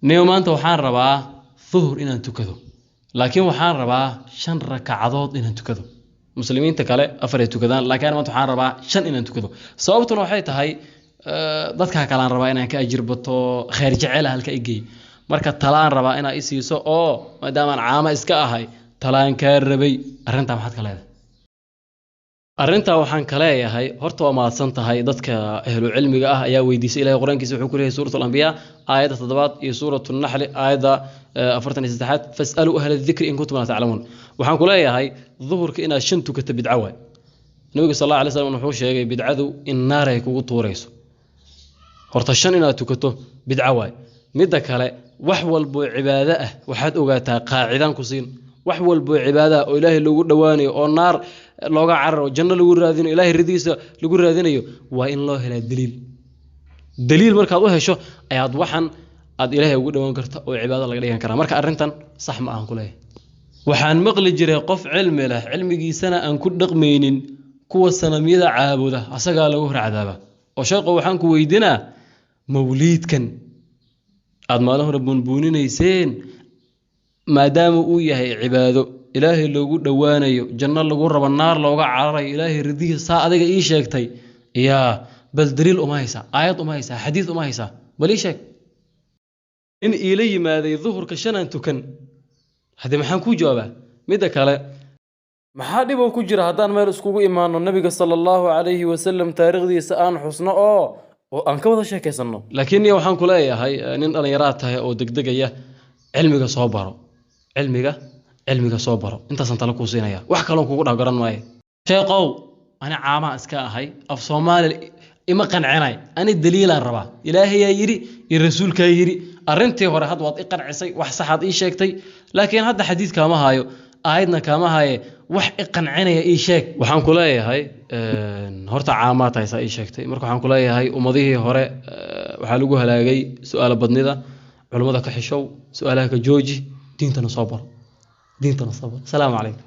نيوم أنت وحان ربا ظهر إن أنت كذو لكن وحان ربا شن ركعات إن أنت كذو مسلمين تكالي أفريتو كذان لكن أنا وحان ربا شن إن أنت كذو صوبتنا وحيت هاي dadka kalaan rabaa inaan ka ajirbato khayr jecel halka igey marka talaan rabaa inaa isiiso oo maadaama aan caama iska ahay talaan ka rabay arinta maxad ka leedahay arinta waxaan ka leeyahay horta waa maadsan tahay dadka ahlu cilmiga ah ayaa weydiisay ilaahay quraankiisa wuxuu ku leeyahay suuratul anbiya aayada 7 iyo suuratul nahl aayada 43 fasalu ahla dhikri in kuntum la ta'lamun waxaan ku leeyahay dhuhurka ina shan tukata bidca way nabiga sallallahu alayhi wasallam wuxuu sheegay bidcadu in naaray kugu tuurayso horta shan inaad tukato bidca waay midda kale wax walbo cibaado ah waxaad ogaataa qaacidan ku siin wax walbo cibaado oo ilaahay lagu dhawaanayo oo naar looga cararo janno lagu raadinayo ilaahay ridiisa lagu raadinayo waa in loo helaa daliil markaad u hesho ayaad waxan aad ilaahay ugu dhawaan karta oo cibaado laga dhigan karaa marka arintan sax ma aan ku leeyahay waxaan maqli jiray qof cilmi leh cilmigiisana aan ku dhaqmaynin kuwa sanamiyada caabuda asaga lagu raacdaaba oo sheekhu waxaan ku weydiinaa mawliidkan aad maalin rabbuun buuninayseen maadaama uu yahay cibaado ilaahay loogu dhawaanayo janno lagu rabo naar looga cararayo ilaahay ridiisa adiga ii sheegtay yaa bal daliil uma haysa aayad uma haysa xadiis uma haysa bal ii sheeg in ila yimaaday dhuhurka shanan tukan hadii maxaan ku jawaabaa midda kale maxaa dhib ku jira hadaan meel iskugu imaano nabiga sallallahu alayhi wasallam taariikhdiisa aan xusno oo aan ka wada sheekaysano laakiin waxaan ku leeyahay nin dhalinyaro tahay oo degdegaya cilmiga soo baro cilmiga soo baro intaas aan tala ku siinaya wax kale oo kugu dhagaran maayo sheeqow ana caama iska ahay af Soomaali ima qancinay ani daliilan raba ilaahay yaa yiri iyo rasuulka yiri arintii hore had waad i qancisay wax saxad ii sheegtay laakiin hadda xadiiska ma haayo aayadna kama haye wax i qancinaya ii sheeg waxaan ku leeyahay horta caamaad haysa ii sheegtay marka waxaan ku leeyahay umadihii hore waxa lagu halaagay su'aalo badnida culimada ka xishow su'aalaha ka jooji diintana soo baro salaamu calaykum